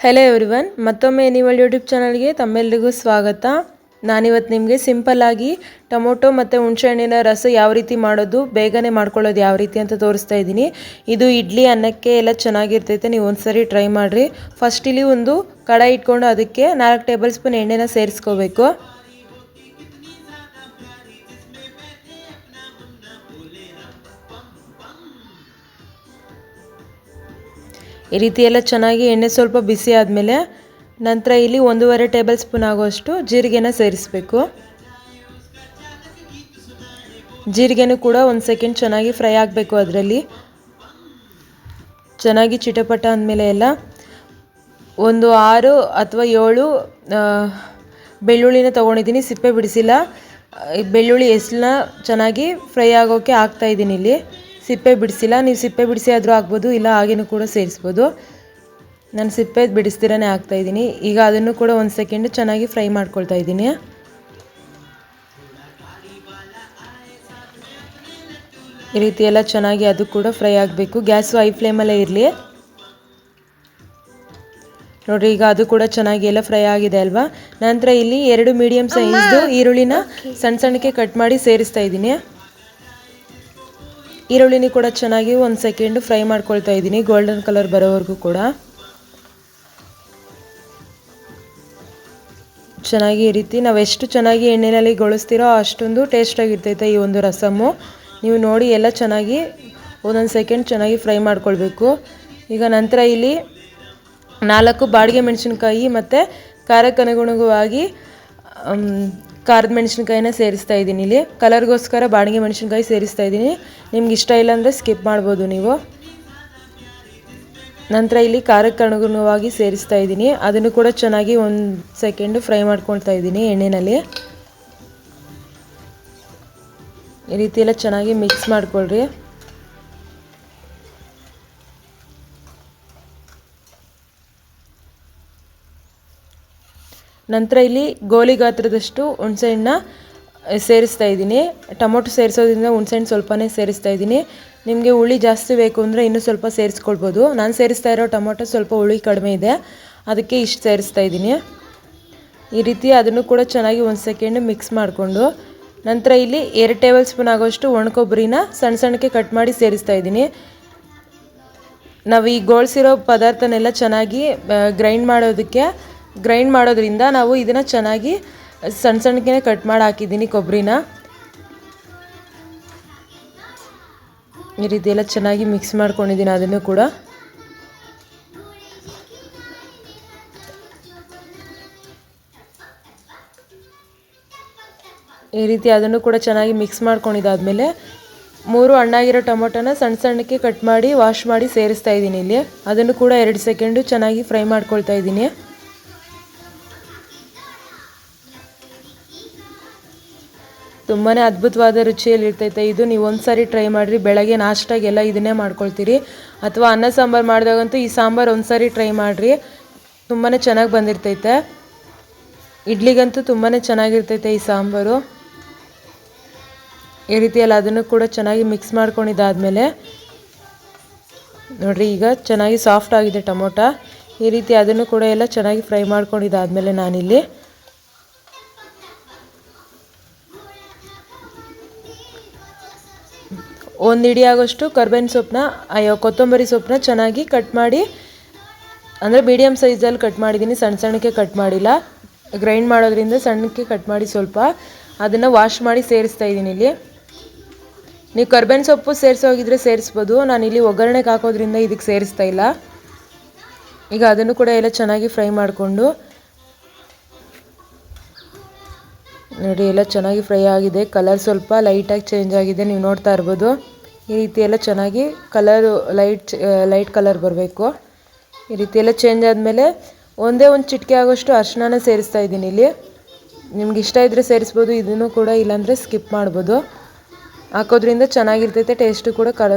Hello everyone, ಮತ್ತೊಮ್ಮೆ annual YouTube ಚಾನಲ್ಗೆ ತಮ್ಮೆಲ್ಲರಿಗೂ ಸ್ವಾಗತ. ನಾನಿವತ್ತು ನಿಮಗೆ ಸಿಂಪಲ್ಲಾಗಿ ಟೊಮೊಟೊ ಮತ್ತು ಹುಣಸೆಹಣ್ಣಿನ ರಸ ಯಾವ ರೀತಿ ಮಾಡೋದು, ಬೇಗನೆ ಮಾಡ್ಕೊಳ್ಳೋದು ಯಾವ ರೀತಿ ಅಂತ ತೋರಿಸ್ತಾ ಇದ್ದೀನಿ. ಇದು ಇಡ್ಲಿ ಅನ್ನಕ್ಕೆ ಎಲ್ಲ ಚೆನ್ನಾಗಿರ್ತೈತೆ, ನೀವು ಒಂದ್ಸರಿ ಟ್ರೈ ಮಾಡಿರಿ. ಫಸ್ಟ್ ಇಲ್ಲಿ ಒಂದು ಕಡಾಯಿ ಇಟ್ಕೊಂಡು ಅದಕ್ಕೆ 4 ಟೇಬಲ್ ಸ್ಪೂನ್ ಎಣ್ಣೆನ ಸೇರಿಸ್ಕೋಬೇಕು. ಈ ರೀತಿ ಎಲ್ಲ ಚೆನ್ನಾಗಿ ಎಣ್ಣೆ ಸ್ವಲ್ಪ ಬಿಸಿ ಆದಮೇಲೆ ನಂತರ ಇಲ್ಲಿ 1.5 ಟೇಬಲ್ ಸ್ಪೂನ್ ಆಗುವಷ್ಟು ಜೀರಿಗೆನ ಸೇರಿಸಬೇಕು. ಜೀರಿಗೆನೂ ಕೂಡ ಒಂದು ಸೆಕೆಂಡ್ ಚೆನ್ನಾಗಿ ಫ್ರೈ ಆಗಬೇಕು. ಅದರಲ್ಲಿ ಚೆನ್ನಾಗಿ ಚಿಟಪಟ ಅಂದಮೇಲೆ ಎಲ್ಲ ಒಂದು 6 ಅಥವಾ 7 ಬೆಳ್ಳುಳ್ಳಿನ ತೊಗೊಂಡಿದ್ದೀನಿ, ಸಿಪ್ಪೆ ಬಿಡಿಸಿಲ್ಲ. ಬೆಳ್ಳುಳ್ಳಿ ಎಸಳನ್ನ ಚೆನ್ನಾಗಿ ಫ್ರೈ ಆಗೋಕ್ಕೆ ಹಾಕ್ತಾಯಿದ್ದೀನಿ. ಇಲ್ಲಿ ಸಿಪ್ಪೆ ಬಿಡಿಸಿಲ್ಲ, ನೀವು ಸಿಪ್ಪೆ ಬಿಡಿಸಿ ಆದರೂ ಆಗ್ಬೋದು, ಇಲ್ಲ ಹಾಗೇನೂ ಕೂಡ ಸೇರಿಸ್ಬೋದು. ನಾನು ಸಿಪ್ಪೆ ಬಿಡಿಸ್ದಿರೇ ಹಾಕ್ತಾಯಿದ್ದೀನಿ. ಈಗ ಅದನ್ನು ಕೂಡ ಒಂದು ಸೆಕೆಂಡ್ ಚೆನ್ನಾಗಿ ಫ್ರೈ ಮಾಡ್ಕೊಳ್ತಾ ಇದ್ದೀನಿ. ಈ ರೀತಿ ಎಲ್ಲ ಚೆನ್ನಾಗಿ ಅದು ಕೂಡ ಫ್ರೈ ಆಗಬೇಕು. ಗ್ಯಾಸು ಹೈ ಫ್ಲೇಮಲ್ಲೇ ಇರಲಿ. ನೋಡಿರಿ, ಈಗ ಅದು ಕೂಡ ಚೆನ್ನಾಗಿ ಎಲ್ಲ ಫ್ರೈ ಆಗಿದೆ ಅಲ್ವಾ. ನಂತರ ಇಲ್ಲಿ 2 ಮೀಡಿಯಮ್ ಸೈಜ್ದು ಈರುಳ್ಳಿನ ಸಣ್ಣ ಸಣ್ಣಕ್ಕೆ ಕಟ್ ಮಾಡಿ ಸೇರಿಸ್ತಾ ಇದ್ದೀನಿ. ಈರುಳ್ಳಿನ ಕೂಡ ಚೆನ್ನಾಗಿ ಒಂದು ಸೆಕೆಂಡ್ ಫ್ರೈ ಮಾಡ್ಕೊಳ್ತಾ ಇದ್ದೀನಿ, ಗೋಲ್ಡನ್ ಕಲರ್ ಬರೋವರೆಗೂ ಕೂಡ ಚೆನ್ನಾಗಿ. ಈ ರೀತಿ ನಾವು ಎಷ್ಟು ಚೆನ್ನಾಗಿ ಎಣ್ಣೆಯಲ್ಲಿ ಗೊಳಿಸ್ತೀರೋ ಅಷ್ಟೊಂದು ಟೇಸ್ಟಾಗಿರ್ತೈತೆ ಈ ಒಂದು ರಸಮ್ಮು. ನೀವು ನೋಡಿ ಎಲ್ಲ ಚೆನ್ನಾಗಿ ಒಂದೊಂದು ಸೆಕೆಂಡ್ ಚೆನ್ನಾಗಿ ಫ್ರೈ ಮಾಡ್ಕೊಳ್ಬೇಕು. ಈಗ ನಂತರ ಇಲ್ಲಿ 4 ಬಾಡಿಗೆ ಮೆಣಸಿನ್ಕಾಯಿ ಮತ್ತು ಖಾರಕ್ಕೆ ಅನುಗುಣವಾಗಿ ಖಾರದ ಮೆಣಸಿನ್ಕಾಯಿನ ಸೇರಿಸ್ತಾ ಇದ್ದೀನಿ. ಇಲ್ಲಿ ಕಲರ್ಗೋಸ್ಕರ ಬಾಡಿಗೆ ಮೆಣಸಿನ್ಕಾಯಿ ಸೇರಿಸ್ತಾ ಇದ್ದೀನಿ. ನಿಮ್ಗೆ ಇಷ್ಟ ಇಲ್ಲ ಅಂದರೆ ಸ್ಕಿಪ್ ಮಾಡ್ಬೋದು ನೀವು. ನಂತರ ಇಲ್ಲಿ ಖಾರಕ್ಕೆ ಅನುಗುಣವಾಗಿ ಸೇರಿಸ್ತಾ ಇದ್ದೀನಿ. ಅದನ್ನು ಕೂಡ ಚೆನ್ನಾಗಿ ಒಂದು ಸೆಕೆಂಡ್ ಫ್ರೈ ಮಾಡ್ಕೊಳ್ತಾ ಇದ್ದೀನಿ ಎಣ್ಣೆಯಲ್ಲಿ. ಈ ರೀತಿ ಎಲ್ಲ ಚೆನ್ನಾಗಿ ಮಿಕ್ಸ್ ಮಾಡ್ಕೊಳ್ರಿ. ನಂತರ ಇಲ್ಲಿ ಗೋಲಿ ಗಾತ್ರದಷ್ಟು ಹುಣಸೆಹಣ್ಣ ಸೇರಿಸ್ತಾ ಇದ್ದೀನಿ. ಟೊಮೊಟೊ ಸೇರಿಸೋದ್ರಿಂದ ಹುಣಸೆಹಣ್ಣು ಸ್ವಲ್ಪನೇ ಸೇರಿಸ್ತಾ ಇದ್ದೀನಿ. ನಿಮಗೆ ಹುಳಿ ಜಾಸ್ತಿ ಬೇಕು ಅಂದರೆ ಇನ್ನೂ ಸ್ವಲ್ಪ ಸೇರಿಸ್ಕೊಳ್ಬೋದು. ನಾನು ಸೇರಿಸ್ತಾ ಇರೋ ಟೊಮೊಟೊ ಸ್ವಲ್ಪ ಹುಳಿ ಕಡಿಮೆ ಇದೆ, ಅದಕ್ಕೆ ಇಷ್ಟು ಸೇರಿಸ್ತಾ ಇದ್ದೀನಿ. ಈ ರೀತಿ ಅದನ್ನು ಕೂಡ ಚೆನ್ನಾಗಿ ಒಂದು ಸೆಕೆಂಡ್ ಮಿಕ್ಸ್ ಮಾಡಿಕೊಂಡು ನಂತರ ಇಲ್ಲಿ 2 ಟೇಬಲ್ ಸ್ಪೂನ್ ಆಗೋಷ್ಟು ಒಣಕೊಬ್ಬರಿನ ಸಣ್ಣ ಸಣ್ಣಕ್ಕೆ ಕಟ್ ಮಾಡಿ ಸೇರಿಸ್ತಾ ಇದ್ದೀನಿ. ನಾವು ಈ ಗೋಳಿಸಿರೋ ಪದಾರ್ಥನೆಲ್ಲ ಚೆನ್ನಾಗಿ ಗ್ರೈಂಡ್ ಮಾಡೋದ್ರಿಂದ ನಾವು ಇದನ್ನು ಚೆನ್ನಾಗಿ ಸಣ್ಣ ಸಣ್ಣಕ್ಕೆ ಕಟ್ ಮಾಡಿ ಹಾಕಿದ್ದೀನಿ ಕೊಬ್ಬರಿನ. ಈ ರೀತಿ ಎಲ್ಲ ಚೆನ್ನಾಗಿ ಮಿಕ್ಸ್ ಮಾಡ್ಕೊಂಡಿದ್ದೀನಿ. ಅದನ್ನು ಕೂಡ ಈ ರೀತಿ ಅದನ್ನು ಕೂಡ ಚೆನ್ನಾಗಿ ಮಿಕ್ಸ್ ಮಾಡ್ಕೊಂಡಿದ್ದಾದಮೇಲೆ 3 ಹಣ್ಣಾಗಿರೋ ಟೊಮೊಟೊನ ಸಣ್ಣ ಸಣ್ಣಕ್ಕೆ ಕಟ್ ಮಾಡಿ ವಾಶ್ ಮಾಡಿ ಸೇರಿಸ್ತಾ ಇದ್ದೀನಿ ಇಲ್ಲಿ. ಅದನ್ನು ಕೂಡ 2 ಸೆಕೆಂಡು ಚೆನ್ನಾಗಿ ಫ್ರೈ ಮಾಡ್ಕೊಳ್ತಾ ಇದ್ದೀನಿ. ತುಂಬಾ ಅದ್ಭುತವಾದ ರುಚಿಯಲ್ಲಿ ಇರ್ತೈತೆ ಇದು. ನೀವು ಒಂದು ಸಾರಿ ಟ್ರೈ ಮಾಡಿರಿ. ಬೆಳಗ್ಗೆ ನಾಷ್ಟಾಗೆಲ್ಲ ಇದನ್ನೇ ಮಾಡ್ಕೊಳ್ತೀರಿ, ಅಥವಾ ಅನ್ನ ಸಾಂಬಾರು ಮಾಡಿದಾಗಂತೂ ಈ ಸಾಂಬಾರು ಒಂದು ಸಾರಿ ಟ್ರೈ ಮಾಡಿರಿ, ತುಂಬಾ ಚೆನ್ನಾಗಿ ಬಂದಿರ್ತೈತೆ. ಇಡ್ಲಿಗಂತೂ ತುಂಬಾ ಚೆನ್ನಾಗಿರ್ತೈತೆ ಈ ಸಾಂಬಾರು. ಈ ರೀತಿಯಲ್ಲಿ ಅದನ್ನು ಕೂಡ ಚೆನ್ನಾಗಿ ಮಿಕ್ಸ್ ಮಾಡ್ಕೊಂಡಿದ್ದಾದಮೇಲೆ ನೋಡಿರಿ, ಈಗ ಚೆನ್ನಾಗಿ ಸಾಫ್ಟ್ ಆಗಿದೆ ಟೊಮೊಟೊ. ಈ ರೀತಿ ಅದನ್ನು ಕೂಡ ಎಲ್ಲ ಚೆನ್ನಾಗಿ ಫ್ರೈ ಮಾಡ್ಕೊಂಡಿದ್ದಾದಮೇಲೆ ನಾನಿಲ್ಲಿ ಒಂದು ಹಿಡಿ ಆಗೋಷ್ಟು ಕೊತ್ತಂಬರಿ ಸೊಪ್ಪನ್ನ ಚೆನ್ನಾಗಿ ಕಟ್ ಮಾಡಿ, ಅಂದರೆ ಮೀಡಿಯಮ್ ಸೈಜಲ್ಲಿ ಕಟ್ ಮಾಡಿದ್ದೀನಿ, ಸಣ್ಣ ಸಣ್ಣಕ್ಕೆ ಕಟ್ ಮಾಡಿಲ್ಲ. ಗ್ರೈಂಡ್ ಮಾಡೋದ್ರಿಂದ ಸಣ್ಣಕ್ಕೆ ಕಟ್ ಮಾಡಿ ಸ್ವಲ್ಪ ಅದನ್ನು ವಾಶ್ ಮಾಡಿ ಸೇರಿಸ್ತಾ ಇದ್ದೀನಿ ಇಲ್ಲಿ. ನೀವು ಕರ್ಬೇವಿನ ಸೊಪ್ಪು ಸೇರಿಸೋಗಿದ್ರೆ ಸೇರಿಸ್ಬೋದು, ನಾನಿಲ್ಲಿ ಒಗ್ಗರಣೆಗೆ ಹಾಕೋದ್ರಿಂದ ಇದಕ್ಕೆ ಸೇರಿಸ್ತಾ ಇಲ್ಲ. ಈಗ ಅದನ್ನು ಕೂಡ ಎಲ್ಲ ಚೆನ್ನಾಗಿ ಫ್ರೈ ಮಾಡಿಕೊಂಡು ನೋಡಿ, ಎಲ್ಲ ಚೆನ್ನಾಗಿ ಫ್ರೈ ಆಗಿದೆ. ಕಲರ್ ಸ್ವಲ್ಪ ಲೈಟಾಗಿ ಚೇಂಜ್ ಆಗಿದೆ, ನೀವು ನೋಡ್ತಾ ಇರ್ಬೋದು. ಈ ರೀತಿ ಎಲ್ಲ ಚೆನ್ನಾಗಿ ಕಲರು ಲೈಟ್ ಕಲರ್ ಬರಬೇಕು. ಈ ರೀತಿ ಎಲ್ಲ ಚೇಂಜ್ ಆದಮೇಲೆ ಒಂದು ಚಿಟಿಕೆ ಆಗೋಷ್ಟು ಅರಿಶಿನ ಸೇರಿಸ್ತಾ ಇದ್ದೀನಿ ಇಲ್ಲಿ. ನಿಮ್ಗೆ ಇಷ್ಟ ಇದ್ದರೆ ಸೇರಿಸ್ಬೋದು, ಇದನ್ನು ಕೂಡ, ಇಲ್ಲಾಂದರೆ ಸ್ಕಿಪ್ ಮಾಡ್ಬೋದು. ಹಾಕೋದ್ರಿಂದ ಚೆನ್ನಾಗಿರ್ತೈತೆ, ಟೇಸ್ಟು ಕೂಡ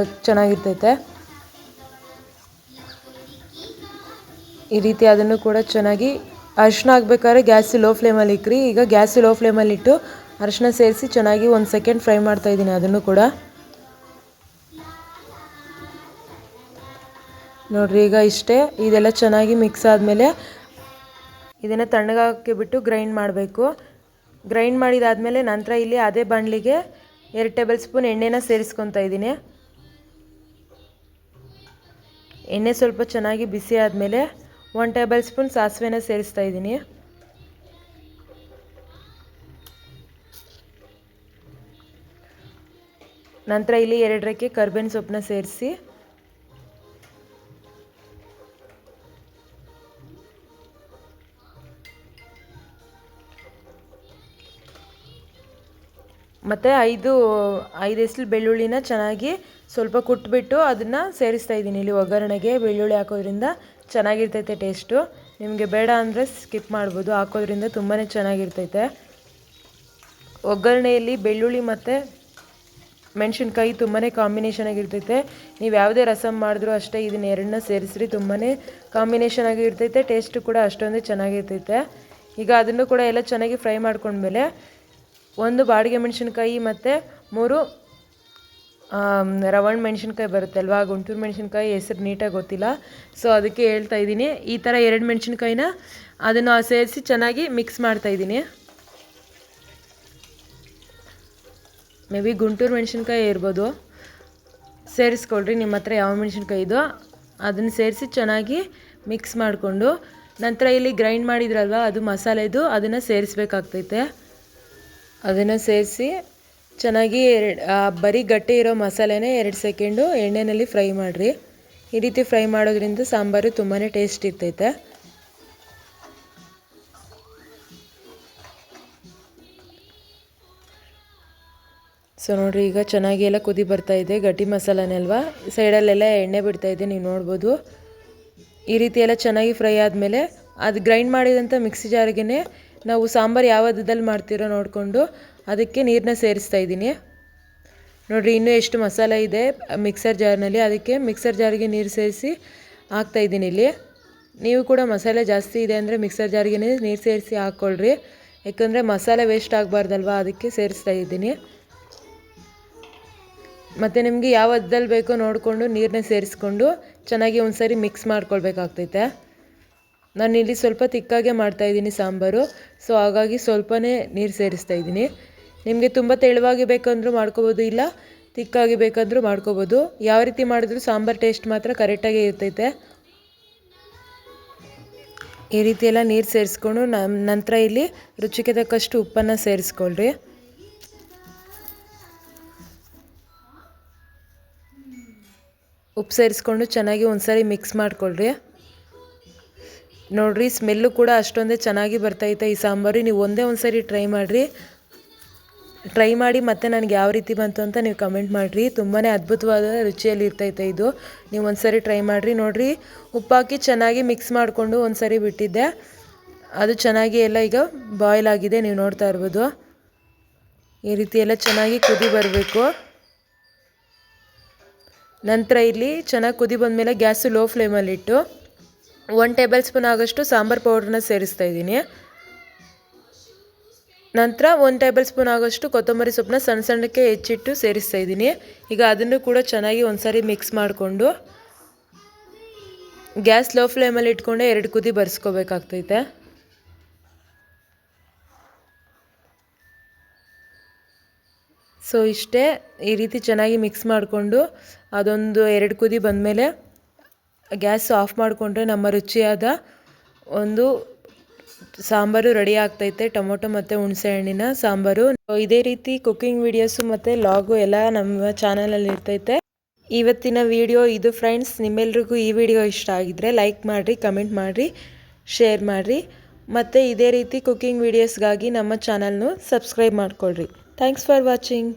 ಚೆನ್ನಾಗಿರ್ತೈತೆ. ಈ ರೀತಿ ಅದನ್ನು ಕೂಡ ಚೆನ್ನಾಗಿ ಅರಿಶಿನ ಹಾಕ್ಬೇಕಾದ್ರೆ ಗ್ಯಾಸು ಲೋ ಫ್ಲೇಮಲ್ಲಿ ಇಕ್ಕಿರಿ. ಈಗ ಗ್ಯಾಸು ಲೋ ಫ್ಲೇಮಲ್ಲಿಟ್ಟು ಅರಿಶಿನ ಸೇರಿಸಿ ಚೆನ್ನಾಗಿ ಒಂದು ಸೆಕೆಂಡ್ ಫ್ರೈ ಮಾಡ್ತಾಯಿದ್ದೀನಿ. ಅದನ್ನು ಕೂಡ ನೋಡಿರಿ ಈಗ ಇಷ್ಟೇ. ಇದೆಲ್ಲ ಚೆನ್ನಾಗಿ ಮಿಕ್ಸ್ ಆದಮೇಲೆ ಇದನ್ನು ತಣ್ಣಗಾಕಿ ಬಿಟ್ಟು ಗ್ರೈಂಡ್ ಮಾಡಬೇಕು. ಗ್ರೈಂಡ್ ಮಾಡಿದಾದಮೇಲೆ ನಂತರ ಇಲ್ಲಿ ಅದೇ ಬಾಣಲಿಗೆ 2 ಟೇಬಲ್ ಸ್ಪೂನ್ ಎಣ್ಣೆನ ಸೇರಿಸ್ಕೊತಾ ಇದ್ದೀನಿ. ಎಣ್ಣೆ ಸ್ವಲ್ಪ ಚೆನ್ನಾಗಿ ಬಿಸಿ ಆದಮೇಲೆ 1 ಟೇಬಲ್ ಸ್ಪೂನ್ ಸಾಸಿವೆನ ಸೇರಿಸ್ತಾ ಇದ್ದೀನಿ. ನಂತರ ಇಲ್ಲಿ 2 ರೆಕ್ಕೆ ಕರಿಬೇವಿನ ಸೊಪ್ಪನ್ನ ಸೇರಿಸಿ ಮತ್ತು 5 ಎಸಳು ಬೆಳ್ಳುಳ್ಳಿನ ಚೆನ್ನಾಗಿ ಸ್ವಲ್ಪ ಕುಟ್ಬಿಟ್ಟು ಅದನ್ನು ಸೇರಿಸ್ತಾ ಇದ್ದೀನಿ ಇಲ್ಲಿ ಒಗ್ಗರಣೆಗೆ. ಬೆಳ್ಳುಳ್ಳಿ ಹಾಕೋದ್ರಿಂದ ಚೆನ್ನಾಗಿರ್ತೈತೆ ಟೇಸ್ಟು. ನಿಮಗೆ ಬೇಡ ಅಂದರೆ ಸ್ಕಿಪ್ ಮಾಡ್ಬೋದು, ಹಾಕೋದ್ರಿಂದ ತುಂಬಾ ಚೆನ್ನಾಗಿರ್ತೈತೆ. ಒಗ್ಗರಣೆಯಲ್ಲಿ ಬೆಳ್ಳುಳ್ಳಿ ಮತ್ತು ಮೆಣಸಿನ್ಕಾಯಿ ತುಂಬಾ ಕಾಂಬಿನೇಷನ್ ಆಗಿರ್ತೈತೆ. ನೀವು ಯಾವುದೇ ರಸಮ್ ಮಾಡಿದ್ರೂ ಅಷ್ಟೇ ಇದನ್ನ ಎರಡನ್ನ ಸೇರಿಸ್ರಿ, ತುಂಬಾ ಕಾಂಬಿನೇಷನ್ ಆಗಿರ್ತೈತೆ. ಟೇಸ್ಟು ಕೂಡ ಅಷ್ಟೊಂದೇ ಚೆನ್ನಾಗಿರ್ತೈತೆ. ಈಗ ಅದನ್ನು ಕೂಡ ಎಲ್ಲ ಚೆನ್ನಾಗಿ ಫ್ರೈ ಮಾಡ್ಕೊಂಡ್ಮೇಲೆ 1 ಬಾಡಿಗೆ ಮೆಣಸಿನ್ಕಾಯಿ ಮತ್ತು 3 ರವಣ ಮೆಣಸಿನ್ಕಾಯಿ ಬರುತ್ತಲ್ವ, ಗುಂಟೂರು ಮೆಣಸಿನ್ಕಾಯಿ ಹೆಸರು ನೀಟಾಗಿ ಗೊತ್ತಿಲ್ಲ, ಸೊ ಅದಕ್ಕೆ ಹೇಳ್ತಾ ಇದ್ದೀನಿ. ಈ ಥರ 2 ಮೆಣಸಿನ್ಕಾಯಿನ ಅದನ್ನು ಸೇರಿಸಿ ಚೆನ್ನಾಗಿ ಮಿಕ್ಸ್ ಮಾಡ್ತಾಯಿದ್ದೀನಿ. ಮೇ ಬಿ ಗುಂಟೂರು ಮೆಣಸಿನ್ಕಾಯಿ ಇರ್ಬೋದು, ಸೇರಿಸ್ಕೊಳ್ರಿ ನಿಮ್ಮ ಹತ್ರ ಯಾವ ಮೆಣಸಿನ್ಕಾಯಿ ಇದೋ ಅದನ್ನು ಸೇರಿಸಿ ಚೆನ್ನಾಗಿ ಮಿಕ್ಸ್ ಮಾಡಿಕೊಂಡು ನಂತರ ಇಲ್ಲಿ ಗ್ರೈಂಡ್ ಮಾಡಿದ್ರಲ್ವ ಅದು ಮಸಾಲೆದು ಅದನ್ನು ಸೇರಿಸ್ಬೇಕಾಗ್ತೈತೆ. ಅದನ್ನು ಸೇರಿಸಿ ಚೆನ್ನಾಗಿ ಬರೀ ಗಟ್ಟಿ ಇರೋ ಮಸಾಲೆನೇ 2 ಸೆಕೆಂಡು ಎಣ್ಣೆಯಲ್ಲಿ ಫ್ರೈ ಮಾಡಿರಿ. ಈ ರೀತಿ ಫ್ರೈ ಮಾಡೋದ್ರಿಂದ ಸಾಂಬಾರು ತುಂಬಾ ಟೇಸ್ಟ್ ಇರ್ತೈತೆ. ಸೊ ನೋಡಿರಿ, ಈಗ ಚೆನ್ನಾಗಿ ಎಲ್ಲ ಕುದಿ ಬರ್ತಾಯಿದೆ. ಗಟ್ಟಿ ಮಸಾಲನೇ ಅಲ್ವಾ, ಸೈಡಲ್ಲೆಲ್ಲ ಎಣ್ಣೆ ಬಿಡ್ತಾಯಿದೆ, ನೀವು ನೋಡ್ಬೋದು. ಈ ರೀತಿ ಎಲ್ಲ ಚೆನ್ನಾಗಿ ಫ್ರೈ ಆದಮೇಲೆ ಅದು ಗ್ರೈಂಡ್ ಮಾಡಿದಂಥ ಮಿಕ್ಸಿ ಜಾರಿಗೆ ನಾವು ಸಾಂಬಾರು ಯಾವ ಹದದಲ್ಲಿ ಮಾಡ್ತೀರೋ ನೋಡಿಕೊಂಡು ಅದಕ್ಕೆ ನೀರನ್ನ ಸೇರಿಸ್ತಾ ಇದ್ದೀನಿ. ನೋಡಿರಿ, ಇನ್ನೂ ಎಷ್ಟು ಮಸಾಲೆ ಇದೆ ಮಿಕ್ಸರ್ ಜಾರ್ನಲ್ಲಿ, ಅದಕ್ಕೆ ಮಿಕ್ಸರ್ ಜಾರಿಗೆ ನೀರು ಸೇರಿಸಿ ಹಾಕ್ತಾಯಿದ್ದೀನಿ ಇಲ್ಲಿ. ನೀವು ಕೂಡ ಮಸಾಲೆ ಜಾಸ್ತಿ ಇದೆ ಅಂದರೆ ಮಿಕ್ಸರ್ ಜಾರಿಗೆ ನೀರು ಸೇರಿಸಿ ಹಾಕ್ಕೊಳ್ರಿ, ಯಾಕಂದರೆ ಮಸಾಲೆ ವೇಸ್ಟ್ ಆಗಬಾರ್ದಲ್ವ, ಅದಕ್ಕೆ ಸೇರಿಸ್ತಾ ಇದ್ದೀನಿ. ಮತ್ತು ನಿಮಗೆ ಯಾವ ಹದದಲ್ಲಿ ಬೇಕೋ ನೋಡಿಕೊಂಡು ನೀರನ್ನ ಸೇರಿಸ್ಕೊಂಡು ಚೆನ್ನಾಗಿ ಒಂದು ಸಾರಿ ಮಿಕ್ಸ್ ಮಾಡ್ಕೊಳ್ಬೇಕಾಗ್ತೈತೆ. ನಾನಿಲ್ಲಿ ಸ್ವಲ್ಪ ತಿಕ್ಕಾಗೆ ಮಾಡ್ತಾಯಿದ್ದೀನಿ ಸಾಂಬಾರು, ಸೊ ಹಾಗಾಗಿ ಸ್ವಲ್ಪನೇ ನೀರು ಸೇರಿಸ್ತಾ ಇದ್ದೀನಿ. ನಿಮಗೆ ತುಂಬ ತೆಳುವಾಗಿ ಬೇಕಂದ್ರೂ ಮಾಡ್ಕೋಬೋದು, ಇಲ್ಲ ತಿಕ್ಕಾಗಿ ಬೇಕಂದ್ರೂ ಮಾಡ್ಕೋಬೋದು. ಯಾವ ರೀತಿ ಮಾಡಿದ್ರೂ ಸಾಂಬಾರು ಟೇಸ್ಟ್ ಮಾತ್ರ ಕರೆಕ್ಟಾಗಿ ಇರ್ತೈತೆ. ಈ ರೀತಿ ಎಲ್ಲ ನೀರು ಸೇರಿಸ್ಕೊಂಡು ನಂತರ ಇಲ್ಲಿ ರುಚಿಗೆ ತಕ್ಕಷ್ಟು ಉಪ್ಪನ್ನು ಸೇರಿಸ್ಕೊಳ್ರಿ. ಉಪ್ಪು ಸೇರಿಸ್ಕೊಂಡು ಚೆನ್ನಾಗಿ ಒಂದು ಸಾರಿ ಮಿಕ್ಸ್ ಮಾಡಿಕೊಳ್ರಿ. ನೋಡಿರಿ, ಸ್ಮೆಲ್ಲು ಕೂಡ ಅಷ್ಟೊಂದೇ ಚೆನ್ನಾಗಿ ಬರ್ತೈತೆ ಈ ಸಾಂಬಾರು. ನೀವು ಒಂದೇ ಒಂದು ಸಾರಿ ಟ್ರೈ ಮಾಡಿ ಮತ್ತು ನನಗೆ ಯಾವ ರೀತಿ ಬಂತು ಅಂತ ನೀವು ಕಮೆಂಟ್ ಮಾಡಿರಿ. ತುಂಬಾ ಅದ್ಭುತವಾದ ರುಚಿಯಲ್ಲಿ ಇರ್ತೈತೆ ಇದು. ನೀವು ಒಂದು ಸಾರಿ ಟ್ರೈ ಮಾಡಿರಿ. ನೋಡಿರಿ, ಉಪ್ಪಾಕಿ ಚೆನ್ನಾಗಿ ಮಿಕ್ಸ್ ಮಾಡಿಕೊಂಡು ಒಂದು ಸಾರಿ ಬಿಟ್ಟಿದ್ದೆ, ಅದು ಚೆನ್ನಾಗಿ ಎಲ್ಲ ಈಗ ಬಾಯ್ಲ್ ಆಗಿದೆ, ನೀವು ನೋಡ್ತಾ ಇರ್ಬೋದು. ಈ ರೀತಿ ಎಲ್ಲ ಚೆನ್ನಾಗಿ ಕುದಿ ಬರಬೇಕು. ನಂತರ ಇಲ್ಲಿ ಚೆನ್ನಾಗಿ ಕುದಿ ಬಂದಮೇಲೆ ಗ್ಯಾಸು ಲೋ ಫ್ಲೇಮಲ್ಲಿಟ್ಟು 1 ಟೇಬಲ್ ಸ್ಪೂನ್ ಆಗೋಷ್ಟು ಸಾಂಬಾರು ಪೌಡ್ರನ್ನ ಸೇರಿಸ್ತಾ ಇದ್ದೀನಿ. ನಂತರ 1 ಟೇಬಲ್ ಸ್ಪೂನ್ ಆಗೋಷ್ಟು ಕೊತ್ತಂಬರಿ ಸೊಪ್ಪನ್ನ ಸಣ್ಣ ಸಣ್ಣಕ್ಕೆ ಹೆಚ್ಚಿಟ್ಟು ಸೇರಿಸ್ತಾ ಇದ್ದೀನಿ. ಈಗ ಅದನ್ನು ಕೂಡ ಚೆನ್ನಾಗಿ ಒಂದು ಸಾರಿ ಮಿಕ್ಸ್ ಮಾಡಿಕೊಂಡು ಗ್ಯಾಸ್ ಲೋ ಫ್ಲೇಮಲ್ಲಿ ಇಟ್ಕೊಂಡೆ 2 ಕುದಿ ಬರ್ಸ್ಕೋಬೇಕಾಗ್ತೈತೆ. ಸೊ ಇಷ್ಟೇ, ಈ ರೀತಿ ಚೆನ್ನಾಗಿ ಮಿಕ್ಸ್ ಮಾಡಿಕೊಂಡು ಅದೊಂದು 2 ಕುದಿ ಬಂದಮೇಲೆ ಗ್ಯಾಸ್ ಆಫ್ ಮಾಡಿಕೊಂಡ್ರೆ ನಮ್ಮ ರುಚಿಯಾದ ಒಂದು ಸಾಂಬಾರು ರೆಡಿ ಆಗ್ತೈತೆ. ಟೊಮೊಟೊ ಮತ್ತು ಹುಣಸೆ ಹಣ್ಣಿನ ಸಾಂಬಾರು. ಇದೇ ರೀತಿ ಕುಕ್ಕಿಂಗ್ ವೀಡಿಯೋಸು ಮತ್ತು ಲಾಗು ಎಲ್ಲ ನಮ್ಮ ಚಾನಲಲ್ಲಿ ಇರ್ತೈತೆ. ಇವತ್ತಿನ ವಿಡಿಯೋ ಇದು ಫ್ರೆಂಡ್ಸ್. ನಿಮ್ಮೆಲ್ರಿಗೂ ಈ ವಿಡಿಯೋ ಇಷ್ಟ ಆಗಿದ್ದರೆ ಲೈಕ್ ಮಾಡಿರಿ, ಕಮೆಂಟ್ ಮಾಡಿರಿ, ಶೇರ್ ಮಾಡಿರಿ. ಮತ್ತು ಇದೇ ರೀತಿ ಕುಕ್ಕಿಂಗ್ ವೀಡಿಯೋಸ್ಗಾಗಿ ನಮ್ಮ ಚಾನಲ್ನು ಸಬ್ಸ್ಕ್ರೈಬ್ ಮಾಡ್ಕೊಳ್ರಿ. Thanks for watching.